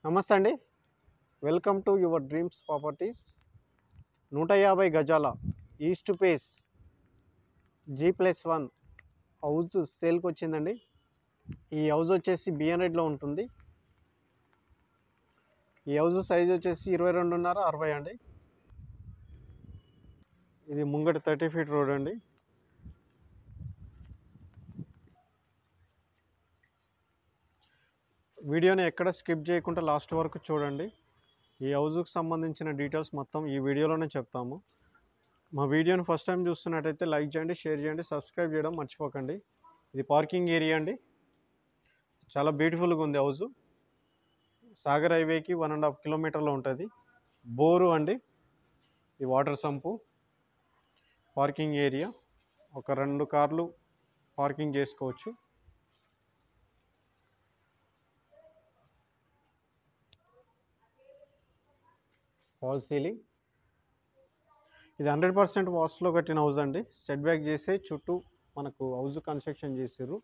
నమస్తే అండి. Welcome to your dreams properties. 150 గజాల ఈస్ట్ ఫేస్ G+1 హౌస్ సేల్కి వచ్చిందండి. ఈ హౌస్ వచ్చేసి బిఎన్ రెడ్లో ఉంటుంది. ఈ హౌస్ సైజ్ వచ్చేసి 22.5 60 అండి. ఇది ముంగట 30 ఫీట్ రోడ్ అండి. వీడియోని ఎక్కడ స్కిప్ చేయకుండా లాస్ట్ వరకు చూడండి. ఈ హౌస్కి సంబంధించిన డీటెయిల్స్ మొత్తం ఈ వీడియోలోనే చెప్తాము. మా వీడియోని ఫస్ట్ టైం చూస్తున్నట్టయితే లైక్ చేయండి, షేర్ చేయండి, సబ్స్క్రైబ్ చేయడం మర్చిపోకండి. ఇది పార్కింగ్ ఏరియా అండి. చాలా బ్యూటిఫుల్గా ఉంది హౌస్. సాగర్ హైవేకి 1.5 కిలోమీటర్లో ఉంటుంది. బోరు అండి. ఈ వాటర్ సంపు, పార్కింగ్ ఏరియా, ఒక 2 కార్లు పార్కింగ్ చేసుకోవచ్చు. Fall ceiling. ఇది 100% వాస్లో కట్టిన హౌస్ అండి. సెట్ బ్యాక్ చేసే చుట్టూ మనకు హౌస్ కన్స్ట్రక్షన్ చేసారు.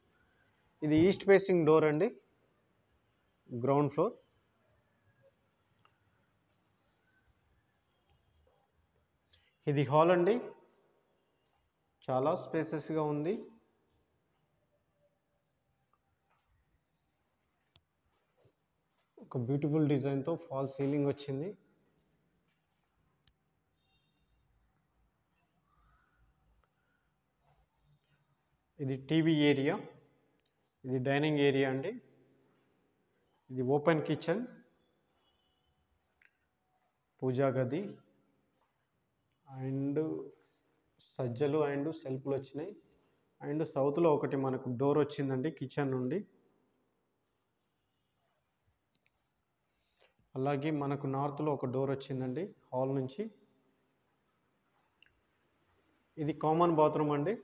ఇది ఈస్ట్ ఫేసింగ్ డోర్ అండి. Ground floor. ఇది హాల్ అండి. చాలా స్పేసెస్గా ఉంది. ఒక బ్యూటిఫుల్ డిజైన్తో ఫాల్ సీలింగ్ వచ్చింది. ఇది టీవీ ఏరియా. ఇది డైనింగ్ ఏరియా అండి. ఇది ఓపెన్ కిచెన్, పూజా గది అండ్ సజ్జలు అండ్ సెల్ఫ్లు వచ్చినాయి. అండ్ సౌత్లో ఒకటి మనకు డోర్ వచ్చిందండి కిచెన్ నుండి. అలాగే మనకు నార్త్లో ఒక డోర్ వచ్చిందండి హాల్ నుంచి. ఇది కామన్ బాత్రూమ్ అండి.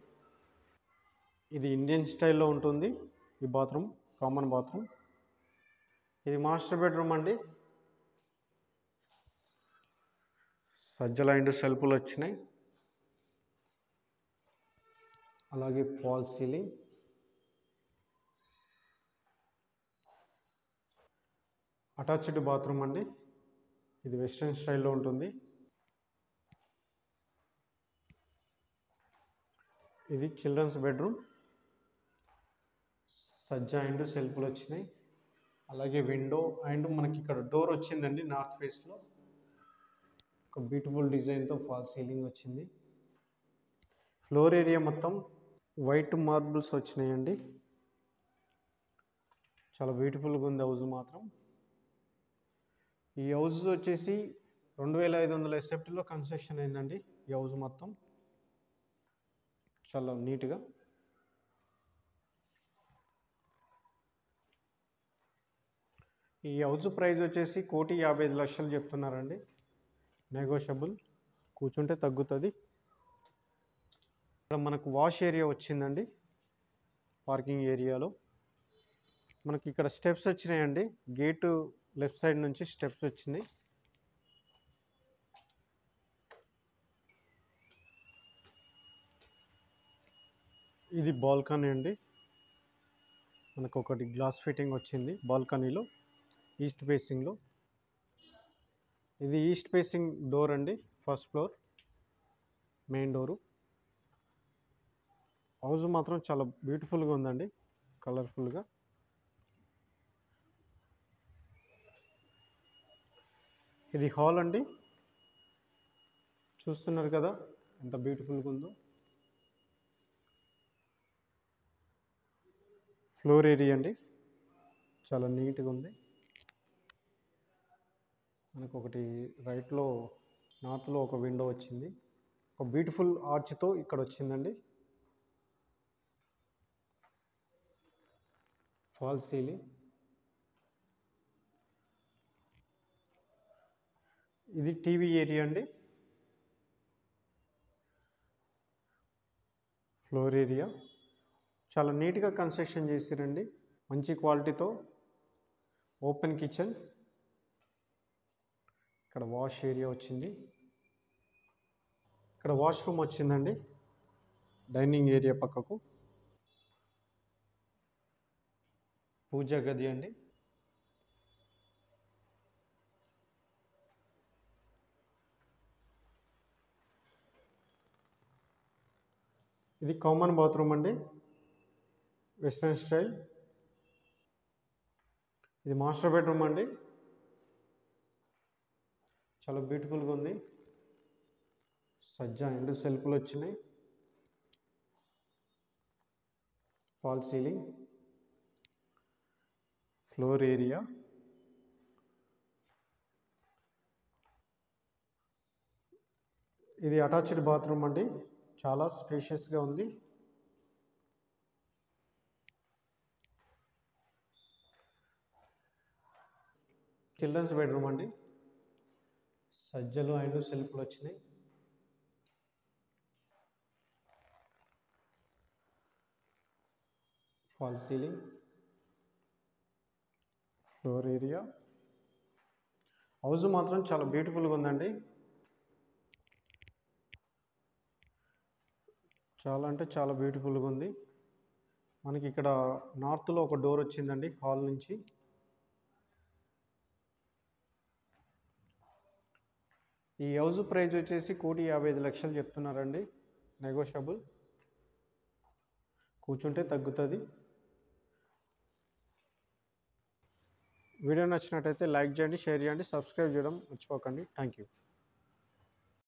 ఇది ఇండియన్ స్టైల్లో ఉంటుంది. ఈ బాత్రూమ్ కామన్ బాత్రూమ్. ఇది మాస్టర్ బెడ్రూమ్ అండి. సజ్జల అండ్ సెల్ఫ్లు వచ్చినాయి. అలాగే ఫాల్ సీలింగ్. అటాచ్డ్ బాత్రూమ్ అండి. ఇది వెస్ట్రన్ స్టైల్లో ఉంటుంది. ఇది చిల్డ్రన్స్ బెడ్రూమ్. సజ్జ అండ్ సెల్ఫ్లు వచ్చినాయి. అలాగే విండో అండ్ మనకి ఇక్కడ డోర్ వచ్చిందండి నార్త్ ఫేస్లో. ఒక బ్యూటిఫుల్ డిజైన్తో ఫాల్ సీలింగ్ వచ్చింది. ఫ్లోర్ ఏరియా మొత్తం వైట్ మార్బుల్స్ వచ్చినాయండి. చాలా బ్యూటిఫుల్గా ఉంది హౌస్ మాత్రం. ఈ హౌస్ వచ్చేసి 2500 ఎస్ఎఫ్టీలో కన్స్ట్రక్షన్ అయిందండి. ఈ హౌస్ మొత్తం చాలా నీట్గా. ఈ హౌస్ ప్రైస్ వచ్చేసి 1,55,00,000 చెప్తున్నారండి. నెగోషియబుల్, కూర్చుంటే తగ్గుతుంది. ఇక్కడ మనకు వాష్ ఏరియా వచ్చిందండి. పార్కింగ్ ఏరియాలో మనకి ఇక్కడ స్టెప్స్ వచ్చినాయండి. గేటు లెఫ్ట్ సైడ్ నుంచి స్టెప్స్ వచ్చినాయి. ఇది బాల్కనీ అండి. మనకు ఒకటి గ్లాస్ ఫిట్టింగ్ వచ్చింది బాల్కనీలో, ఈస్ట్ ఫేసింగ్లో. ఇది ఈస్ట్ ఫేసింగ్ డోర్ అండి. First floor main door. House మాత్రం చాలా బ్యూటిఫుల్గా ఉందండి, కలర్ఫుల్గా. ఇది హాల్ అండి. చూస్తున్నారు కదా ఎంత బ్యూటిఫుల్గా ఉందో. ఫ్లోర్ ఏరియా అండి, చాలా నీట్గా ఉంది. మనకు ఒకటి రైట్లో నార్త్లో ఒక విండో వచ్చింది. ఒక బ్యూటిఫుల్ ఆర్చ్తో ఇక్కడ వచ్చిందండి. Fall ceiling. ఇది టీవీ ఏరియా అండి. ఫ్లోర్ ఏరియా చాలా నీట్గా కన్స్ట్రక్షన్ చేసిరండి. మంచి క్వాలిటీతో ఓపెన్ కిచెన్. ఇక్కడ వాష్ ఏరియా వచ్చింది. ఇక్కడ వాష్రూమ్ వచ్చిందండి డైనింగ్ ఏరియా పక్కకు. పూజా గది అండి. ఇది కామన్ బాత్రూమ్ అండి, వెస్ట్రన్ స్టైల్. ఇది మాస్టర్ బెడ్రూమ్ అండి, చాలా బ్యూటిఫుల్గా ఉంది. సజ్జా ఎండు సెల్ఫ్లు వచ్చినాయి, ఫాల్ సీలింగ్, ఫ్లోర్ ఏరియా. ఇది అటాచ్డ్ బాత్రూమ్ అండి, చాలా స్పేషియస్గా ఉంది. చిల్డ్రన్స్ బెడ్రూమ్ అండి, సజ్జలు అండ్ సెల్ఫ్లు వచ్చినాయి. Fall ceiling, floor area. House మాత్రం చాలా బ్యూటిఫుల్గా ఉందండి, చాలా అంటే చాలా బ్యూటిఫుల్గా ఉంది. మనకి ఇక్కడ నార్త్లో ఒక డోర్ వచ్చిందండి హాల్ నుంచి. ఈ హౌస్ ప్రైస్ వచ్చేసి 1,55,00,000 చెప్తున్నారండి, నెగోషియబుల్, కూర్చుంటే తగ్గుతుంది. వీడియో నచ్చినట్టయితే లైక్ చేయండి, షేర్ చేయండి, సబ్స్క్రైబ్ చేయడం మర్చిపోకండి. Thank you.